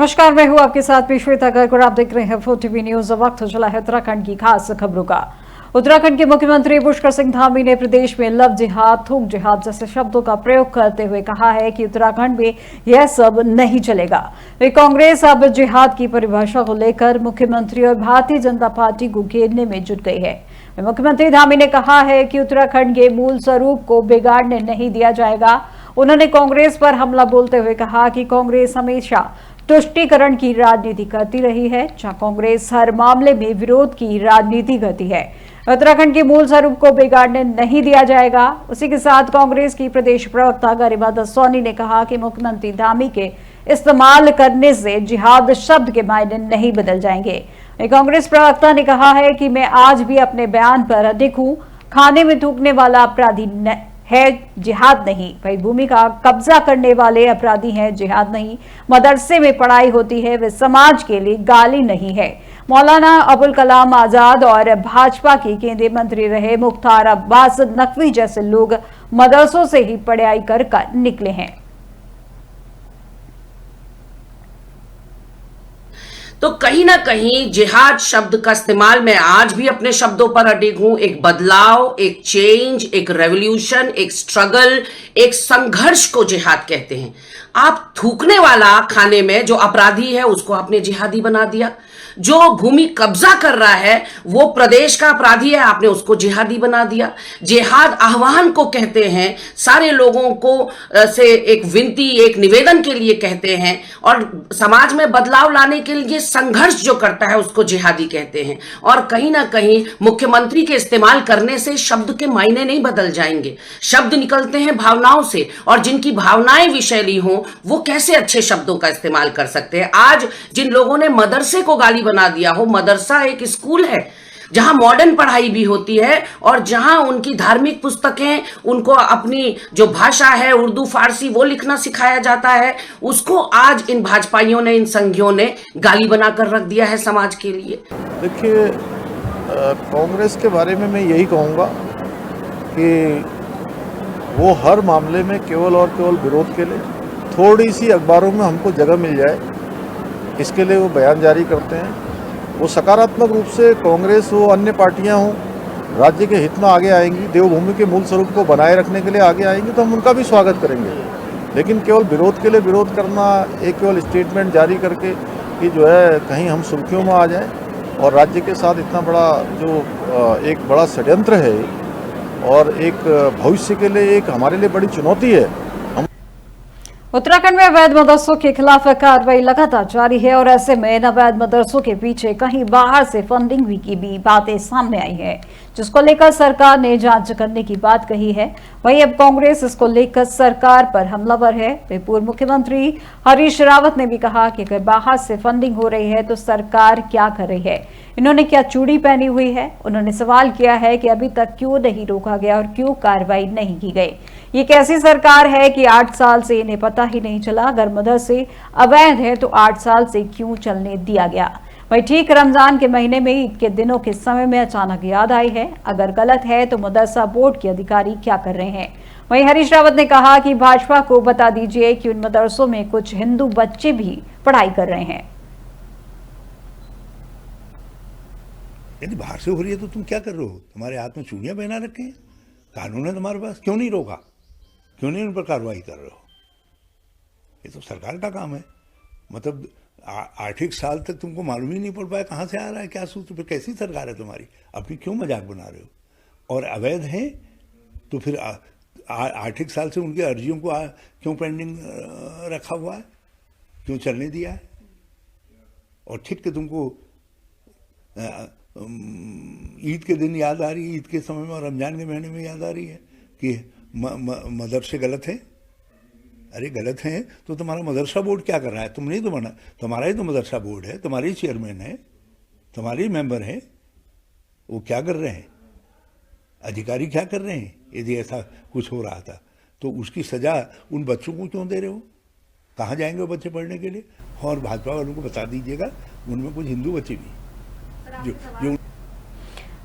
नमस्कार, मैं हूं आपके साथ श्वेता गर्ग और आप देख रहे हैं 4TV न्यूज। वक्त हो चला है उत्तराखंड की खास खबरों का। उत्तराखंड के मुख्यमंत्री पुष्कर सिंह धामी ने प्रदेश में लव जिहाद, थूक जिहाद जैसे शब्दों का प्रयोग करते हुए कहा है कि उत्तराखंड में यह सब नहीं चलेगा। वे कांग्रेस अब जिहाद की परिभाषा को लेकर मुख्यमंत्री और भारतीय जनता पार्टी को घेरने में जुट गई है। मुख्यमंत्री धामी ने कहा है कि उत्तराखंड के मूल स्वरूप को बिगाड़ने नहीं दिया जाएगा। उन्होंने कांग्रेस पर हमला बोलते हुए कहा कि कांग्रेस हमेशा तुष्टीकरण की राजनीति करती रही है, जहां कांग्रेस हर मामले में विरोध की राजनीति करती है। उत्तराखंड के मूल स्वरूप को बिगाड़ने नहीं दिया जाएगा। उसी के साथ कांग्रेस की प्रदेश प्रवक्ता गरिमा दसौनी ने कहा कि मुख्यमंत्री धामी के इस्तेमाल करने से जिहाद शब्द के मायने नहीं बदल जाएंगे। कांग्रेस प्रवक्ता ने कहा है कि मैं आज भी अपने बयान पर अडिग हूं। खाने में थूकने वाला अपराधी है, जिहाद नहीं। भाई भूमि का कब्जा करने वाले अपराधी हैं, जिहाद नहीं। मदरसे में पढ़ाई होती है, वे समाज के लिए गाली नहीं है। मौलाना अबुल कलाम आजाद और भाजपा के केंद्रीय मंत्री रहे मुख्तार अब्बास नकवी जैसे लोग मदरसों से ही पढ़ाई कर निकले हैं। तो कहीं ना कहीं जिहाद शब्द का इस्तेमाल मैं आज भी अपने शब्दों पर अडिग हूं। एक बदलाव, एक चेंज, एक रेवोल्यूशन, एक स्ट्रगल, एक संघर्ष को जिहाद कहते हैं। आप थूकने वाला खाने में जो अपराधी है उसको आपने जिहादी बना दिया। जो भूमि कब्जा कर रहा है वो प्रदेश का अपराधी है, आपने उसको जिहादी बना दिया। जिहाद आह्वान को कहते हैं, सारे लोगों को से एक विनती, एक निवेदन के लिए कहते हैं, और समाज में बदलाव लाने के लिए संघर्ष जो करता है उसको जिहादी कहते हैं। और कहीं ना कहीं मुख्यमंत्री के इस्तेमाल करने से शब्द के मायने नहीं बदल जाएंगे। शब्द निकलते हैं भावनाओं से, और जिनकी भावनाएं विषैली हों वो कैसे अच्छे शब्दों का इस्तेमाल कर सकते हैं। आज जिन लोगों ने मदरसे को गाली बना दिया हो, मदरसा एक स्कूल है जहां मॉडर्न पढ़ाई भी होती है और जहां उनकी धार्मिक पुस्तकें, उनको अपनी जो भाषा है उर्दू फारसी वो लिखना सिखाया जाता है, उसको आज इन भाजपाइयों ने, इन संघियों ने गाली बनाकर रख दिया है समाज के लिए। देखिए, कांग्रेस के बारे में मैं यही कहूँगा कि वो हर मामले में केवल और केवल विरोध के लिए, थोड़ी सी अखबारों में हमको जगह मिल जाए इसके लिए वो बयान जारी करते हैं। वो सकारात्मक रूप से कांग्रेस हो, अन्य पार्टियां हों, राज्य के हित में आगे आएंगी, देवभूमि के मूल स्वरूप को बनाए रखने के लिए आगे आएंगी, तो हम उनका भी स्वागत करेंगे। लेकिन केवल विरोध के लिए विरोध करना, एक केवल स्टेटमेंट जारी करके कि जो है कहीं हम सुर्खियों में आ जाएं, और राज्य के साथ इतना बड़ा जो एक बड़ा षड्यंत्र है और एक भविष्य के लिए एक हमारे लिए बड़ी चुनौती है। उत्तराखंड में अवैध मदरसों के खिलाफ कार्रवाई लगातार जारी है और ऐसे में इन अवैध मदरसों के पीछे कहीं बाहर से फंडिंग की भी बातें सामने आई है, जिसको लेकर सरकार ने जांच करने की बात कही है। वहीं अब कांग्रेस इसको लेकर सरकार पर हमलावर है। पूर्व मुख्यमंत्री हरीश रावत ने भी कहा कि अगर बाहर से फंडिंग हो रही है तो सरकार क्या कर रही है, इन्होंने क्या चूड़ी पहनी हुई है। उन्होंने सवाल किया है कि अभी तक क्यों नहीं रोका गया और क्यों कार्रवाई नहीं की गई। ये कैसी सरकार है कि 8 साल से इन्हें पता ही नहीं चला। अगर मदरसे अवैध है तो 8 साल से क्यों चलने दिया गया। वही ठीक रमजान के महीने में ईद के दिनों के समय में अचानक याद आई है। अगर गलत है तो मदरसा बोर्ड के अधिकारी क्या कर रहे हैं। वहीं हरीश रावत ने कहा कि भाजपा को बता दीजिए कि उन मदरसों में कुछ हिंदू बच्चे भी पढ़ाई कर रहे हैं। यदि बाहर से हो रही है तो तुम क्या कर रहे हो? तुम्हारे हाथ में चूड़ियां पहना रखे हैं, कानून है तुम्हारे पास, क्यों नहीं रोका? क्यों नहीं उन पर कार्रवाई कर रहे हो? ये तो सरकार का काम है। मतलब 8 साल तक तुमको मालूम ही नहीं पड़ पाया कहाँ से आ रहा है, क्या सूत्र, फिर कैसी सरकार है तुम्हारी? अपनी क्यों मजाक बना रहे हो? और अवैध है तो फिर 8 साल से उनकी अर्जियों को क्यों पेंडिंग रखा हुआ है, क्यों चलने दिया है? और ठीक है, तुमको ईद के दिन याद आ रही है, ईद के समय में और रमजान के महीने में याद आ रही है कि मदरसे गलत है। अरे गलत है तो तुम्हारा मदरसा बोर्ड क्या कर रहा है? तुम नहीं तो बना, तुम्हारा ही तो मदरसा बोर्ड है, तुम्हारे ही चेयरमैन है, तुम्हारे ही मेंबर हैं, वो क्या कर रहे हैं? अधिकारी क्या कर रहे हैं? यदि ऐसा कुछ हो रहा था तो उसकी सजा उन बच्चों को क्यों दे रहे हो? कहाँ जाएंगे वो बच्चे पढ़ने के लिए? और भाजपा वालों को बता दीजिएगा, उनमें कुछ हिंदू बच्चे भी जो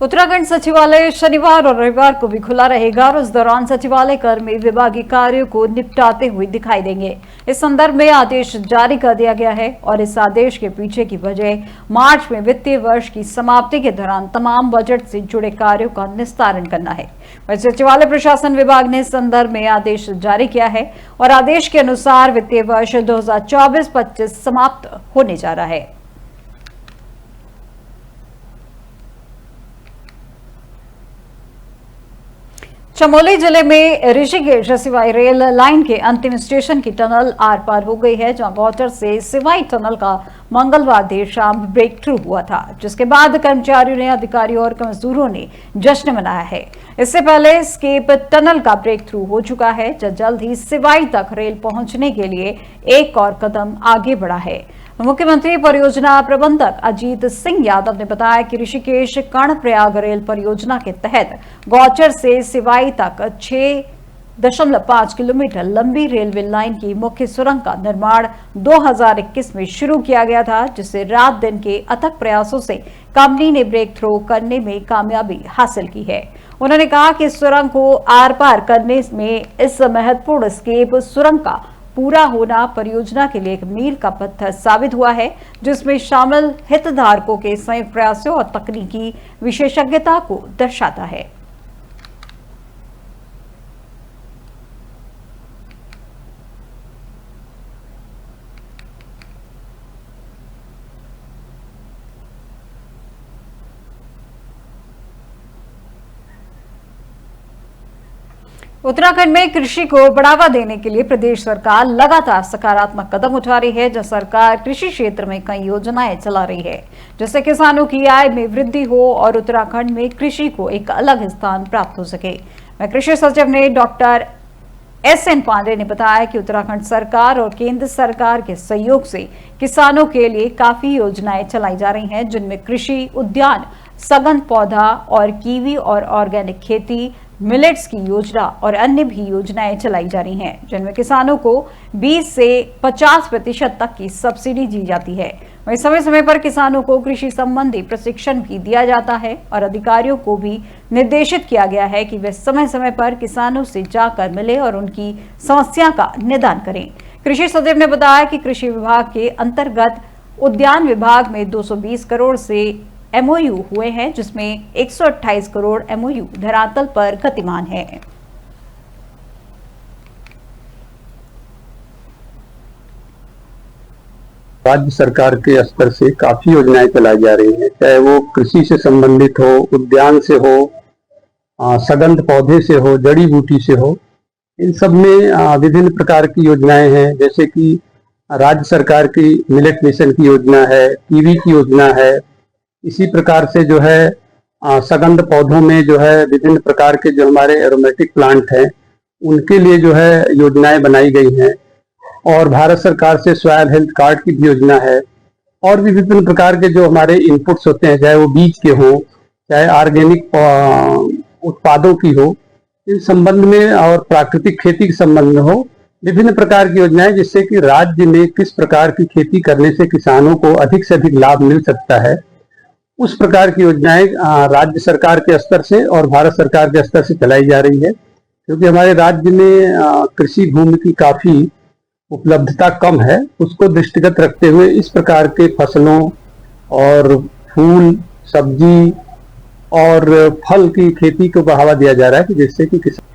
उत्तराखंड सचिवालय शनिवार और रविवार को भी खुला रहेगा और उस दौरान सचिवालय कर्मी विभागीय कार्यों को निपटाते हुए दिखाई देंगे। इस संदर्भ में आदेश जारी कर दिया गया है और इस आदेश के पीछे की वजह मार्च में वित्तीय वर्ष की समाप्ति के दौरान तमाम बजट से जुड़े कार्यों का निस्तारण करना है। सचिवालय प्रशासन विभाग ने इस संदर्भ में आदेश जारी किया है और आदेश के अनुसार वित्तीय वर्ष 2024-25 समाप्त होने जा रहा है। चमोली जिले में ऋषिकेश सिवाई रेल लाइन के अंतिम स्टेशन की टनल आर पार हो गई है, जहां गौचर से सिवाई टनल का मंगलवार देर शाम ब्रेक थ्रू हुआ था, जिसके बाद कर्मचारियों ने, अधिकारियों और मजदूरों ने जश्न मनाया है। इससे पहले स्केप टनल का ब्रेक थ्रू हो चुका है, जो जल्द ही सिवाई तक रेल पहुंचने के लिए एक और कदम आगे बढ़ा है। मुख्यमंत्री परियोजना प्रबंधक अजीत सिंह यादव ने बताया कि ऋषिकेश कर्णप्रयाग रेल परियोजना के तहत गौचर से सिवाई तक 6.5 किलोमीटर लंबी रेलवे लाइन की मुख्य सुरंग का निर्माण 2021 में शुरू किया गया था, जिसे रात दिन के अथक प्रयासों से कंपनी ने ब्रेक थ्रू करने में कामयाबी हासिल की है। उन्होंने कहा कि सुरंग को आर पार करने में इस महत्वपूर्ण स्केप सुरंग का पूरा होना परियोजना के लिए एक मील का पत्थर साबित हुआ है, जिसमें शामिल हितधारकों के संयुक्त प्रयासों और तकनीकी विशेषज्ञता को दर्शाता है। उत्तराखंड में कृषि को बढ़ावा देने के लिए प्रदेश सरकार लगातार सकारात्मक कदम उठा रही है। जो सरकार कृषि क्षेत्र में कई योजनाएं चला रही है, जिससे किसानों की आय में वृद्धि हो और उत्तराखंड में कृषि को एक अलग स्थान प्राप्त हो सके। कृषि सचिव ने डॉक्टर SN पांडे ने बताया कि उत्तराखंड सरकार और केंद्र सरकार के सहयोग से किसानों के लिए काफी योजनाएं चलाई जा रही हैं, जिनमें कृषि उद्यान, सघन पौधा और कीवी और ऑर्गेनिक खेती, मिलेट्स की योजना और अन्य भी योजनाएं चलाई जा रही हैं, जिनमें किसानों को 20 से 50% तक की सब्सिडी दी जाती है। वहीं समय समय पर किसानों को कृषि संबंधी प्रशिक्षण भी दिया जाता है और अधिकारियों को भी निर्देशित किया गया है कि वे समय समय पर किसानों से जाकर मिले और उनकी समस्या का निदान करें। कृषि सचिव ने बताया कि कृषि विभाग के अंतर्गत उद्यान विभाग में 220 करोड़ से MOU हुए हैं, जिसमें 128 करोड़ MOU धरातल पर गतिमान है। राज्य सरकार के स्तर से काफी योजनाएं चलाई जा रही हैं, चाहे वो कृषि से संबंधित हो, उद्यान से हो, सघन पौधे से हो, जड़ी बूटी से हो। इन सब में विभिन्न प्रकार की योजनाएं हैं, जैसे कि राज्य सरकार की मिलेट मिशन की योजना है, कीवी की योजना है। इसी प्रकार से जो है सघन पौधों में जो है विभिन्न प्रकार के जो हमारे एरोमेटिक प्लांट हैं, उनके लिए जो है योजनाएं बनाई गई हैं। और भारत सरकार से सॉइल हेल्थ कार्ड की भी योजना है। और भी विभिन्न प्रकार के जो हमारे इनपुट्स होते हैं, चाहे वो बीज के हो, चाहे ऑर्गेनिक उत्पादों की हो, इन संबंध में और प्राकृतिक खेती के संबंध में हो, विभिन्न प्रकार की योजनाएं, जिससे कि राज्य में किस प्रकार की खेती करने से किसानों को अधिक से अधिक लाभ मिल सकता है, उस प्रकार की योजनाएं राज्य सरकार के स्तर से और भारत सरकार के स्तर से चलाई जा रही है। क्योंकि हमारे राज्य में कृषि भूमि की काफी उपलब्धता कम है, उसको दृष्टिगत रखते हुए इस प्रकार के फसलों और फूल, सब्जी और फल की खेती को बढ़ावा दिया जा रहा है, जिससे कि किसान।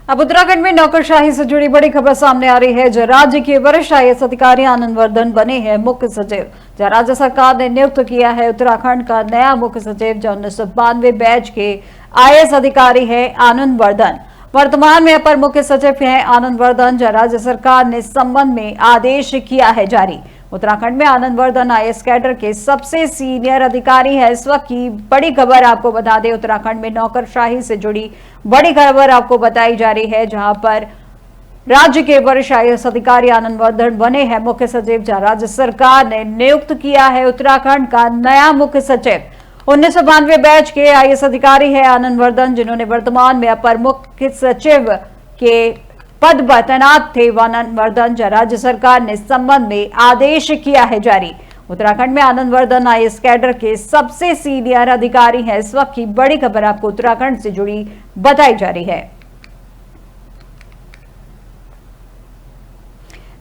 अब उत्तराखंड में नौकरशाही से जुड़ी बड़ी खबर सामने आ रही है। जो राज्य के वरिष्ठ IAS अधिकारी आनंद वर्धन बने हैं मुख्य सचिव। जो राज्य सरकार ने नियुक्त किया है उत्तराखंड का नया मुख्य सचिव, जो 1992 बैच के IAS अधिकारी है आनंद वर्धन। वर्तमान में अपर मुख्य सचिव हैं आनंद वर्धन। जो राज्य सरकार ने इस संबंध में आदेश किया है जारी। उत्तराखंड में आनंद वर्धन IAS कैडर के सबसे सीनियर अधिकारी है। इस वक्त की बड़ी खबर आपको बता दें, उत्तराखंड में नौकरशाही से जुड़ी बड़ी खबर आपको बताई जा रही है, जहां पर राज्य के वरिष्ठ IAS अधिकारी आनंद वर्धन बने हैं मुख्य सचिव। जहां राज्य सरकार ने नियुक्त किया है उत्तराखंड का नया मुख्य सचिव। 1992 बैच के IAS अधिकारी है आनंद वर्धन, जिन्होंने वर्तमान में अपर मुख्य सचिव के पद पर तैनात थे। आनंद वर्धन राज्य सरकार ने इस संबंध में आदेश किया है जारी। उत्तराखंड में आनंद वर्धन आईएएस कैडर के सबसे सीनियर अधिकारी हैं। इस वक्त की बड़ी खबर आपको उत्तराखंड से जुड़ी बताई जा रही है।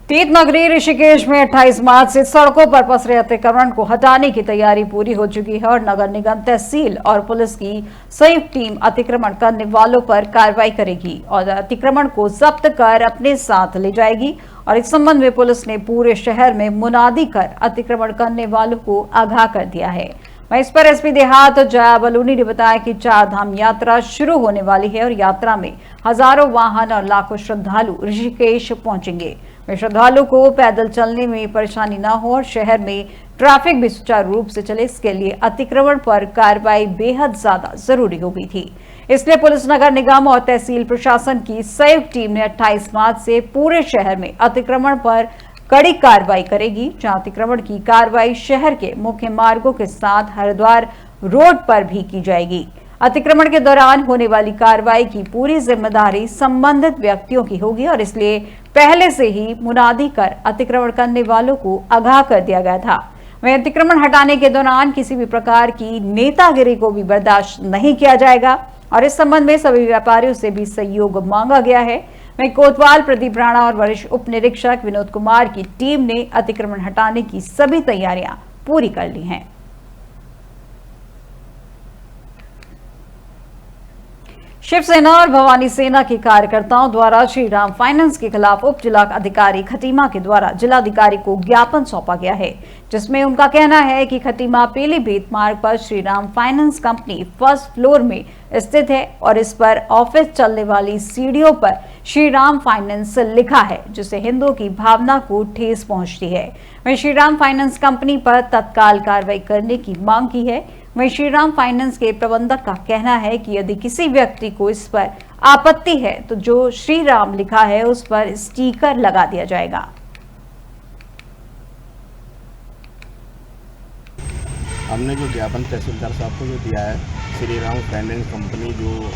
तीर्थ नगरी ऋषिकेश में 28 मार्च से सड़कों पर पसरे अतिक्रमण को हटाने की तैयारी पूरी हो चुकी है और नगर निगम, तहसील और पुलिस की संयुक्त टीम अतिक्रमण करने वालों पर कार्रवाई करेगी और अतिक्रमण को जब्त कर अपने साथ ले जाएगी। और इस संबंध में पुलिस ने पूरे शहर में मुनादी कर अतिक्रमण करने वालों को आगाह कर दिया है। वहीं इस पर एसपी देहात जया बलूनी ने बताया कि 4 धाम यात्रा शुरू होने वाली है और यात्रा में हजारों वाहन और लाखों श्रद्धालु ऋषिकेश पहुंचेंगे। श्रद्धालुओं को पैदल चलने में परेशानी न हो और शहर में ट्रैफिक भी सुचारू रूप से चले, इसके लिए अतिक्रमण पर कार्रवाई बेहद ज्यादा जरूरी हो गई थी। इसलिए पुलिस, नगर निगम और तहसील प्रशासन की संयुक्त टीम ने 28 मार्च से पूरे शहर में अतिक्रमण पर कड़ी कार्रवाई करेगी। जहां अतिक्रमण की कार्रवाई शहर के मुख्य मार्गों के साथ हरिद्वार रोड पर भी की जाएगी। अतिक्रमण के दौरान होने वाली कार्रवाई की पूरी जिम्मेदारी संबंधित व्यक्तियों की होगी और इसलिए पहले से ही मुनादी कर अतिक्रमण करने वालों को आगाह कर दिया गया था। वहीं अतिक्रमण हटाने के दौरान किसी भी प्रकार की नेतागिरी को भी बर्दाश्त नहीं किया जाएगा और इस संबंध में सभी व्यापारियों से भी सहयोग मांगा गया है। वहीं कोतवाल प्रदीप राणा और वरिष्ठ उप निरीक्षक विनोद कुमार की टीम ने अतिक्रमण हटाने की सभी तैयारियां पूरी कर ली हैं। शिवसेना और भवानी सेना के कार्यकर्ताओं द्वारा श्री राम फाइनेंस के खिलाफ उप जिला अधिकारी खटीमा के द्वारा जिलाधिकारी को ज्ञापन सौंपा गया है, जिसमें उनका कहना है कि खटीमा पीलीभीत मार्ग पर Shri Ram finance company first floor में स्थित है और इस पर ऑफिस चलने वाली सीढ़ियों पर श्री राम फाइनेंस लिखा है, जिससे हिंदुओं की भावना को ठेस पहुंचती है। वहीं श्री राम फाइनेंस कंपनी पर तत्काल कार्रवाई करने की मांग की है। वहीं श्री राम फाइनेंस के प्रबंधक का कहना है कि यदि किसी व्यक्ति को इस पर आपत्ति है तो जो श्री राम लिखा है उस पर स्टिकर लगा दिया जाएगा। हमने जो ज्ञापन तहसीलदार साहब को जो दिया है, श्री राम फाइनेंस कंपनी जो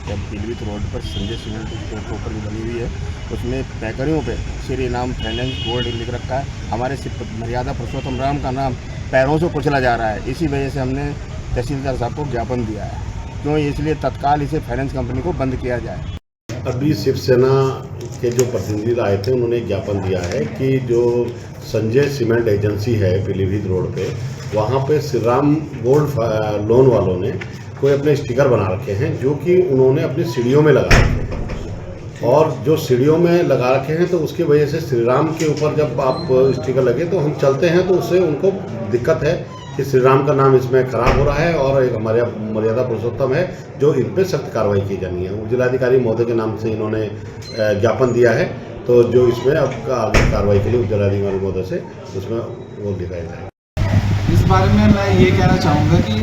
पीलीभीत रोड पर संजय सीमेंट के ऊपर जो बनी हुई है, उसमें पैकरियों पे श्री राम फाइनेंस बोर्ड लिख रखा है। हमारे मर्यादा पुरुषोत्तम राम का नाम पैरों से कुचला जा रहा है। इसी वजह से हमने तहसीलदार साहब को ज्ञापन दिया है, क्यों इसलिए तत्काल इसे फाइनेंस कंपनी को बंद किया जाए। अभी शिवसेना के जो प्रतिनिधि आए थे उन्होंने ज्ञापन दिया है कि जो संजय सीमेंट एजेंसी है पीलीभीत रोड पे, वहाँ पे श्री राम गोल्ड लोन वालों ने कोई अपने स्टिकर बना रखे हैं जो कि उन्होंने अपनी सीढ़ियों में लगा रखे हैं और जो सीढ़ियों में लगा रखे हैं तो उसकी वजह से श्री राम के ऊपर जब आप स्टिकर लगे तो हम चलते हैं तो उससे उनको दिक्कत है कि श्री राम का नाम इसमें खराब हो रहा है और एक हमारे मर्यादा पुरुषोत्तम है जो इन पर सख्त कार्रवाई की जानी है। जिलाधिकारी महोदय के नाम से इन्होंने ज्ञापन दिया है, तो जो इसमें अब कार्रवाई के लिए जिलाधिकारी महोदय से उसमें वो दिखाया जाए। इस बारे में मैं ये कहना चाहूँगा कि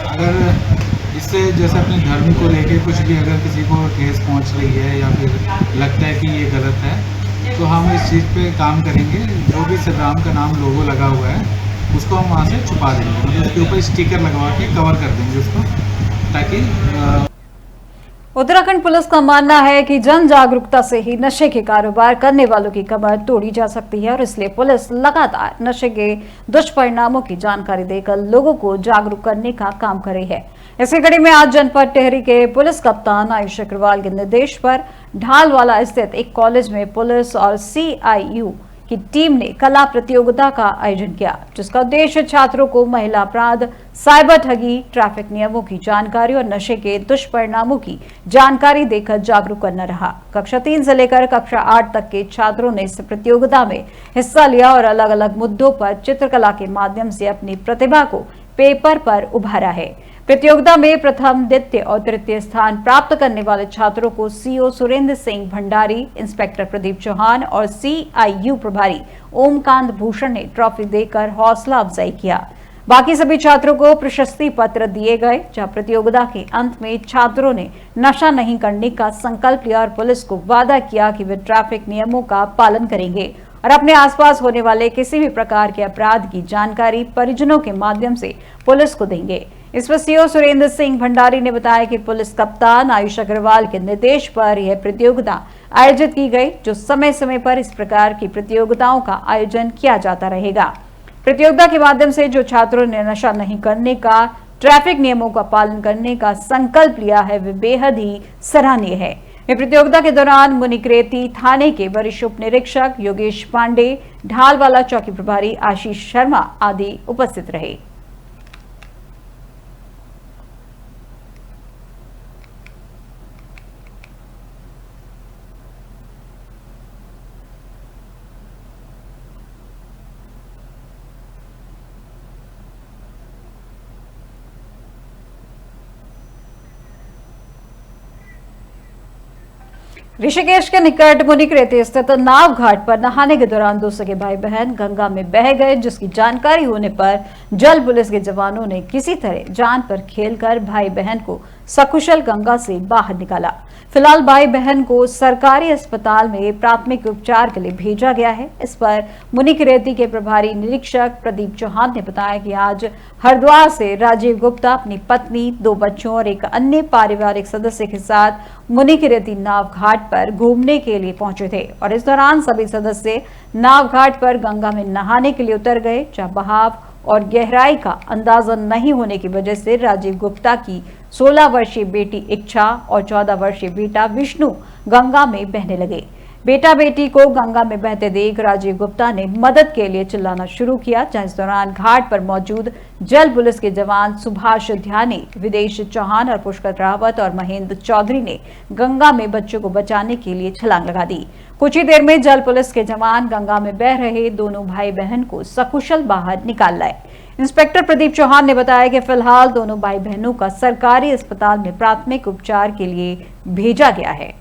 अगर इससे जैसे अपने धर्म को लेके कुछ भी अगर किसी को ठेस पहुँच रही है या फिर लगता है कि ये गलत है, तो हम इस चीज़ पे काम करेंगे। जो भी श्री राम का नाम लोगो लगा हुआ है उसको हम वहाँ से छुपा देंगे, मतलब उसके ऊपर स्टिकर लगवा के कवर कर देंगे उसको, ताकि उत्तराखंड पुलिस का मानना है कि जन जागरूकता से ही नशे के कारोबार करने वालों की कमर तोड़ी जा सकती है और इसलिए पुलिस लगातार नशे के दुष्परिणामों की जानकारी देकर लोगों को जागरूक करने का काम कर रही है। इसी कड़ी में आज जनपद टिहरी के पुलिस कप्तान आयुष अग्रवाल के निर्देश पर ढालवाला स्थित एक कॉलेज में पुलिस और CIU की टीम ने कला प्रतियोगिता का आयोजन किया, जिसका उद्देश्य छात्रों को महिला अपराध, साइबर ठगी, ट्रैफिक नियमों की जानकारी और नशे के दुष्परिणामों की जानकारी देकर जागरूक करना रहा। कक्षा 3 से लेकर कक्षा 8 तक के छात्रों ने इस प्रतियोगिता में हिस्सा लिया और अलग अलग मुद्दों पर चित्रकला के माध्यम से अपनी प्रतिभा को पेपर पर उभारा है। प्रतियोगिता में प्रथम, द्वितीय और तृतीय स्थान प्राप्त करने वाले छात्रों को CO सुरेंद्र सिंह भंडारी, इंस्पेक्टर प्रदीप चौहान और CIU प्रभारी ओमकांत भूषण ने ट्रॉफी देकर हौसला अफजाई किया। बाकी सभी छात्रों को प्रशस्ति पत्र दिए गए, जहां प्रतियोगिता के अंत में छात्रों ने नशा नहीं करने का संकल्प लिया और पुलिस को वादा किया कि वे ट्रैफिक नियमों का पालन करेंगे और अपने आसपास होने वाले किसी भी प्रकार के अपराध की जानकारी परिजनों के माध्यम से पुलिस को देंगे। इस पर CO सुरेंद्र सिंह भंडारी ने बताया कि पुलिस कप्तान आयुष अग्रवाल के निर्देश पर यह प्रतियोगिता आयोजित की गई, जो समय समय पर इस प्रकार की प्रतियोगिताओं का आयोजन किया जाता रहेगा। प्रतियोगिता के माध्यम से जो छात्रों ने नशा नहीं करने का, ट्रैफिक नियमों का पालन करने का संकल्प लिया है, वे बेहद ही सराहनीय है। ये प्रतियोगिता के दौरान मुनिकरेती थाने के वरिष्ठ उप निरीक्षक योगेश पांडे, ढालवाला चौकी प्रभारी आशीष शर्मा आदि उपस्थित रहे। ऋषिकेश के निकट मुनिकरेती स्थित नाव घाट पर नहाने के दौरान दो सगे भाई बहन गंगा में बह गए, जिसकी जानकारी होने पर जल पुलिस के जवानों ने किसी तरह जान पर खेलकर भाई बहन को सकुशल गंगा से बाहर निकाला। फिलहाल भाई बहन को सरकारी अस्पताल में प्राथमिक उपचार के लिए भेजा गया है। इस पर मुनिकरेती के प्रभारी निरीक्षक प्रदीप चौहान ने बताया कि आज हरिद्वार से राजीव गुप्ता अपनी पत्नी, 2 बच्चों और एक अन्य पारिवारिक सदस्य के साथ मुनिकरेती नाव घाट पर घूमने के लिए पहुंचे थे और इस दौरान सभी सदस्य नाव घाट पर गंगा में नहाने के लिए उतर गए, जहां बहाव और गहराई का अंदाजा नहीं होने की वजह से राजीव गुप्ता की 16 वर्षीय बेटी इच्छा और 14 वर्षीय बेटा विष्णु गंगा में बहने लगे। बेटा बेटी को गंगा में बहते देख राजीव गुप्ता ने मदद के लिए चिल्लाना शुरू किया, जहां इस दौरान घाट पर मौजूद जल पुलिस के जवान सुभाष ध्यानी, विदेश चौहान और पुष्कर रावत और महेंद्र चौधरी ने गंगा में बच्चों को बचाने के लिए छलांग लगा दी। कुछ ही देर में जल पुलिस के जवान गंगा में बह रहे दोनों भाई बहन को सकुशल बाहर निकाल लाए। इंस्पेक्टर प्रदीप चौहान ने बताया कि फिलहाल दोनों भाई बहनों का सरकारी अस्पताल में प्राथमिक उपचार के लिए भेजा गया है।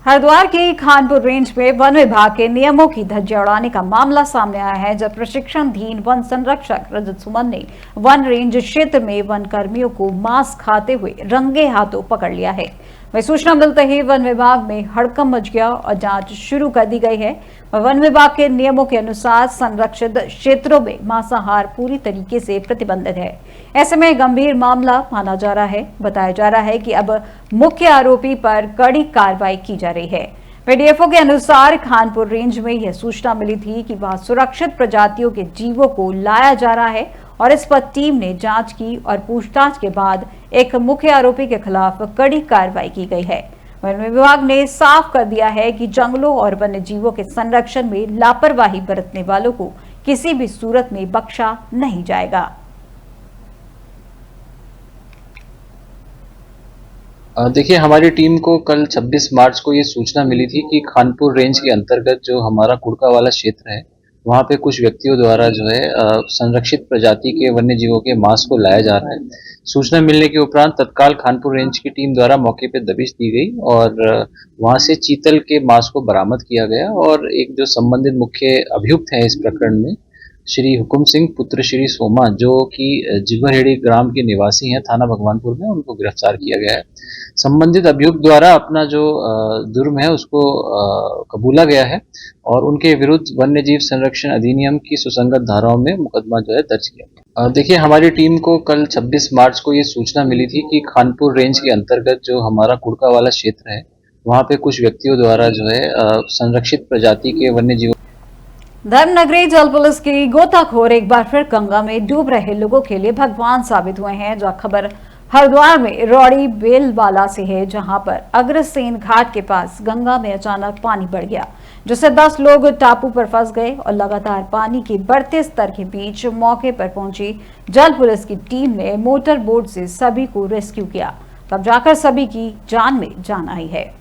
हरिद्वार के खानपुर रेंज में वन विभाग के नियमों की धज्जियां उड़ाने का मामला सामने आया है, जब प्रशिक्षणाधीन वन संरक्षक रजत सुमन ने वन रेंज क्षेत्र में वन कर्मियों को मांस खाते हुए रंगे हाथों पकड़ लिया है। वही सूचना मिलते ही वन विभाग में हड़कंप मच गया और जांच शुरू कर दी गई है। वन विभाग के नियमों के अनुसार संरक्षित क्षेत्रों में मांसाहार पूरी तरीके से प्रतिबंधित है। ऐसे में गंभीर मामला माना जा रहा है। बताया जा रहा है कि अब मुख्य आरोपी पर कड़ी कार्रवाई की जा रही है। पीडीएफओ के अनुसार खानपुर रेंज में यह सूचना मिली थी कि वहां सुरक्षित प्रजातियों के जीवों को लाया जा रहा है और इस पर टीम ने जांच की और पूछताछ के बाद एक मुख्य आरोपी के खिलाफ कड़ी कार्रवाई की गई है। वन विभाग ने साफ कर दिया है कि जंगलों और वन्य जीवों के संरक्षण में लापरवाही बरतने वालों को किसी भी सूरत में बख्शा नहीं जाएगा। देखिए, हमारी टीम को कल 26 मार्च को ये सूचना मिली थी कि खानपुर रेंज के अंतर्गत जो हमारा कुड़का वाला क्षेत्र है, वहाँ पे कुछ व्यक्तियों द्वारा जो है संरक्षित प्रजाति के वन्य जीवों के मांस को लाया जा रहा है। सूचना मिलने के उपरांत तत्काल खानपुर रेंज की टीम द्वारा मौके पे दबिश दी गई और वहाँ से चीतल के मांस को बरामद किया गया और एक जो संबंधित मुख्य अभियुक्त है इस प्रकरण में, श्री हुकुम सिंह पुत्र श्री सोमा, जो कि जिगरहेड़ी ग्राम के निवासी हैं थाना भगवानपुर में, उनको गिरफ्तार किया गया है। संबंधित अभियुक्त द्वारा अपना जो जुर्म है उसको कबूला गया है और उनके विरुद्ध वन्य जीव संरक्षण अधिनियम की सुसंगत धाराओं में मुकदमा जो है दर्ज किया गया। देखिए, हमारी टीम को कल 26 मार्च को ये सूचना मिली थी कि खानपुर रेंज के अंतर्गत जो हमारा कुड़का वाला क्षेत्र है, वहाँ पे कुछ व्यक्तियों द्वारा जो है संरक्षित प्रजाति के वन्य जीवों। धर्मनगरी जल पुलिस की गोताखोर एक बार फिर गंगा में डूब रहे लोगों के लिए भगवान साबित हुए हैं। जो खबर हरिद्वार में रौड़ी बेलवाला से है, जहां पर अग्रसेन घाट के पास गंगा में अचानक पानी बढ़ गया, जिससे 10 लोग टापू पर फंस गए और लगातार पानी के बढ़ते स्तर के बीच मौके पर पहुंची जल पुलिस की टीम ने मोटर बोट से सभी को रेस्क्यू किया। तब जाकर सभी की जान में जान आई है।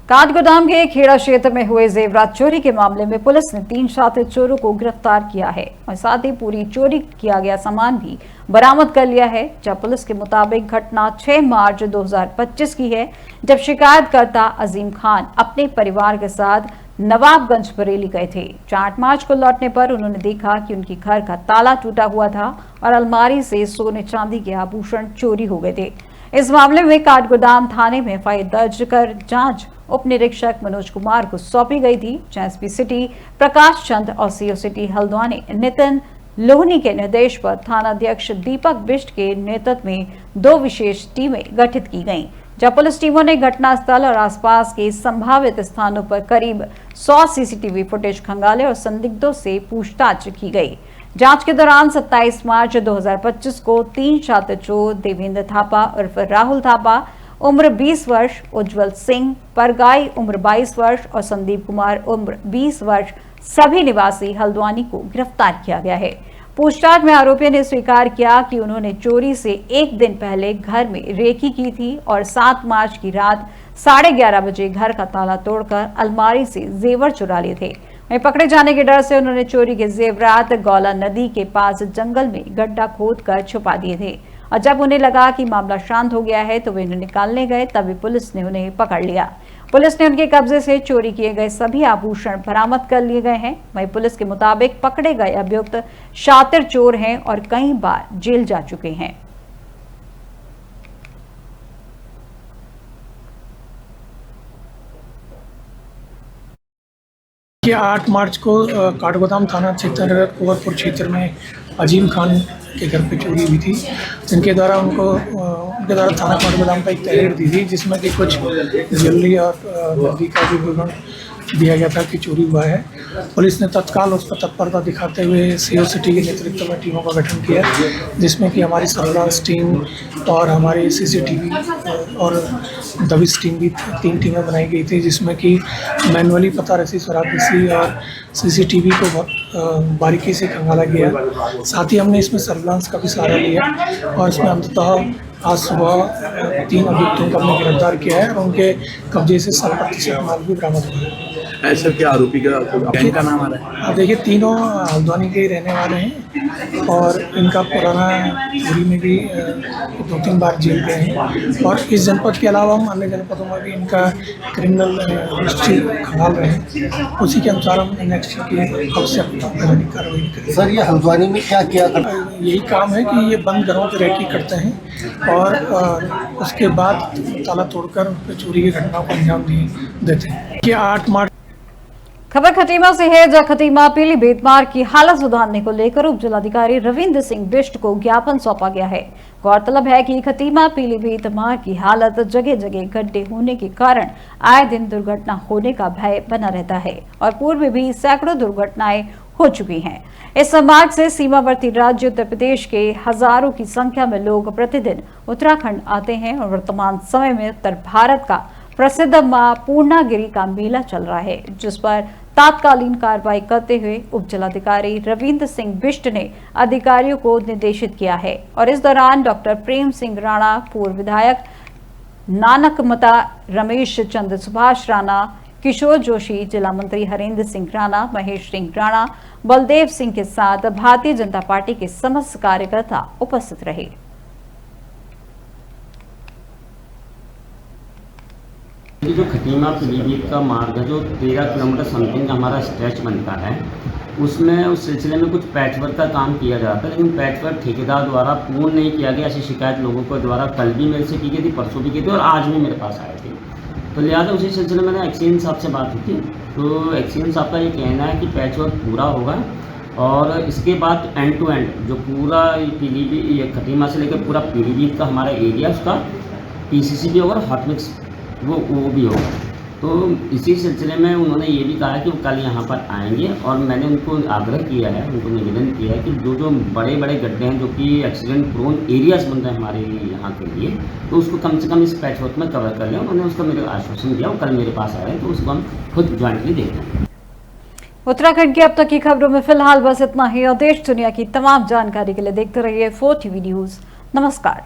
काठगोदाम के खेड़ा क्षेत्र में हुए जेवरात चोरी के मामले में पुलिस ने 3 शातिर चोरों को गिरफ्तार किया है और साथ ही पूरी चोरी किया गया सामान भी बरामद कर लिया है। जब पुलिस के मुताबिक घटना 6 मार्च 2025 की है, जब शिकायतकर्ता अजीम खान अपने परिवार के साथ नवाबगंज बरेली गए थे। 8 मार्च को लौटने पर उन्होंने देखा कि उनके घर का ताला टूटा हुआ था और अलमारी से सोने चांदी के आभूषण चोरी हो गए थे। इस मामले में काठगोदाम थाने में एफआईआर दर्ज कर जांच उप निरीक्षक मनोज कुमार को सौंपी गई थी। एसपी सिटी प्रकाश चंद और सीओ सिटी हल्द्वानी नितिन लोहनी के निर्देश पर थानाध्यक्ष दीपक बिष्ट के नेतृत्व में 2 विशेष टीमें गठित की गईं, जब पुलिस टीमों ने घटनास्थल और आसपास के संभावित स्थानों पर करीब 100 सीसीटीवी फुटेज खंगाले और संदिग्धों से पूछताछ की गई। जांच के दौरान 27 मार्च 2025 को 3 छात्र चोर देवेंद्र थापा उर्फ राहुल थापा उम्र 20 वर्ष, उज्जवल सिंह परगाई उम्र 22 वर्ष और संदीप कुमार उम्र 20 वर्ष सभी निवासी हल्द्वानी को गिरफ्तार किया गया है। पूछताछ में आरोपियों ने स्वीकार किया कि उन्होंने चोरी से 1 दिन पहले घर में रेकी की थी और 7 मार्च की रात 11:30 बजे घर का ताला तोड़कर अलमारी से जेवर चुरा लिए थे। वहीं पकड़े जाने के डर से उन्होंने चोरी के जेवरात गौला नदी के पास जंगल में गड्ढा खोदकर छुपा दिए थे और जब उन्हें लगा कि मामला शांत हो गया है तो वे इन्हें निकालने गए, तभी पुलिस ने उन्हें पकड़ लिया। पुलिस ने उनके कब्जे से चोरी किए गए सभी आभूषण बरामद कर लिए गए हैं। वहीं पुलिस के मुताबिक पकड़े गए अभियुक्त शातिर चोर हैं और कई बार जेल जा चुके हैं। कि 8 मार्च को काठगोदाम थाना क्षेत्र कुंवरपुर क्षेत्र में अजीम खान के घर पे चोरी हुई थी, उनके द्वारा थाना काठगोदाम पर एक तहरीर दी थी जिसमें कि कुछ ज्वेलरी और नकदी का भी विवरण दिया गया था कि चोरी हुआ है। पुलिस ने तत्काल उस पर तत्परता दिखाते हुए सीओ सिटी के नेतृत्व में टीमों का गठन किया, जिसमें कि हमारी सर्विलांस टीम और हमारी सीसीटीवी और दबिश टीम भी 3 टीमें बनाई गई थी, जिसमें कि मैनुअली पता रसी सुराग और सीसीटीवी को बहुत बारीकी से खंगाला गया। साथ ही हमने इसमें सर्विलांस का भी सहारा लिया और इसमें अंततः आज सुबह 3 अभियुक्तों को हमने गिरफ्तार किया है और उनके कब्जे से 100% माल भी बरामद हुआ है। ऐसे क्या आरोपी का गैंग का नाम आ रहा है? देखिए, तीनों हल्द्वानी के ही रहने वाले हैं और इनका पुराना चोरी में भी 2-3 बार जेल गए हैं और इस जनपद के अलावा हम अन्य जनपदों में भी इनका क्रिमिनल हिस्ट्री खंगाल रहे हैं। उसी के अनुसार हम नेक्स्ट की आवश्यक कार्रवाई करेंगे। सर, ये हल्द्वानी में क्या किया? यही काम है कि ये बंद घरों की रेकी करते हैं और उसके बाद ताला तोड़कर चोरी की घटना को अंजाम देते हैं। कि 8 मार्च खबर खटीमा से है, जहां खटीमा पीलीभीत मार्ग की हालत सुधारने को लेकर उप जिलाधिकारी रविंद्र सिंह बिष्ट को ज्ञापन सौंपा गया है। गौरतलब है कि खटीमा पीलीभीत मार्ग की हालत जगह जगह गड्ढे होने के कारण आए दिन दुर्घटना होने का भय बना रहता है और पूर्व में भी सैकड़ों दुर्घटनाएं हो चुकी हैं। इस मार्ग से सीमावर्ती राज्य उत्तर प्रदेश के हजारों की संख्या में लोग प्रतिदिन उत्तराखंड आते हैं और वर्तमान समय में उत्तर भारत का प्रसिद्ध मां पूर्णागिरी का मेला चल रहा है, जिस पर तात्कालीन कार्रवाई करते हुए उप जिलाधिकारी रविंद्र सिंह बिष्ट ने अधिकारियों को निर्देशित किया है। और इस दौरान डॉक्टर प्रेम सिंह राणा, पूर्व विधायक नानकमता, रमेश चंद्र सुभाष राणा, किशोर जोशी, जिला मंत्री हरेंद्र सिंह राणा, महेश सिंह राणा, बलदेव सिंह के साथ भारतीय जनता पार्टी के समस्त कार्यकर्ता उपस्थित रहे। जो खटीमा पीलीभीत का मार्ग है, जो 13 किलोमीटर समथिंग हमारा स्ट्रेच बनता है, उसमें उस सिलसिले में कुछ पैचवर्क का काम किया जाता है, लेकिन पैचवर्क ठेकेदार द्वारा पूर्ण नहीं किया गया। ऐसी शिकायत लोगों को द्वारा कल भी मेरे से की गई थी, परसों भी की थी और आज भी मेरे पास आए थे। तो लिहाजा उसी सिलसिले में मैंने एक्सीडेंट साहब से बात की थी। तो एक्सीडेंट साहब का ये कहना है कि पैचवर्क पूरा होगा और इसके बाद एंड टू एंड जो पूरा पीलीभीत खटीमा से लेकर पूरा पीलीभीत का हमारा एरिया, उसका PCC भी होगा और हॉट मिक्स वो भी होगा। तो इसी सिलसिले में उन्होंने ये भी कहा कि वो कल यहाँ पर आएंगे और मैंने उनको आग्रह किया है, उनको निवेदन किया है कि जो बड़े बड़े गड्ढे हैं जो कि एक्सीडेंट प्रोन एरियाज बन रहे हैं हमारे यहाँ के लिए, तो उसको कम से कम इस पैचवर्क में कवर कर लें। उन्होंने उसका मेरे आश्वासन दिया और कल मेरे पास आ रहे हैं, तो उसको हम खुद ज्वाइंटली देखते हैं। उत्तराखंड की अब तक की खबरों में फिलहाल बस इतना ही और देश दुनिया की तमाम जानकारी के लिए देखते रहिए 4TV न्यूज। नमस्कार।